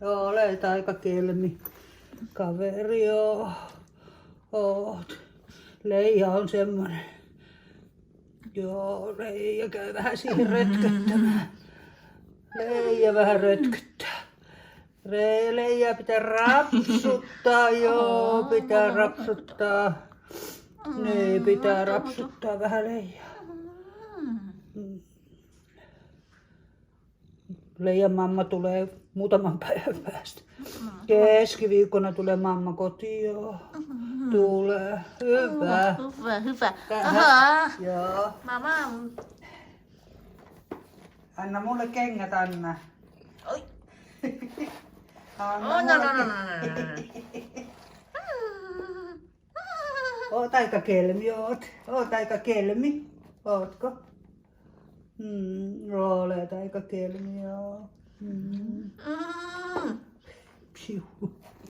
Joo, olet aika kelmi. Kaveri, joo. Oot. Leija on semmonen. Joo, Leija käy vähän siihen rötköttämään. Leija vähän rötköttää. Leija pitää rapsuttaa, joo, pitää rapsuttaa. Niin, pitää rapsuttaa vähän Leijaa. Leijan mamma tulee muutaman päivän päästä. Keskiviikkona tulee mamma kotiin, joo. Tulee. Hyvä. Hyvä. Tähän. Aha. Joo. Mama. Anna mulle kengät, Anna. Oi. Anna Oh, no, no, mulle no, no, no, no. Oot aika kelmi, oot. Oot aika kelmi. Ootko? Olet aika kelmi, joo. Mm. Piu.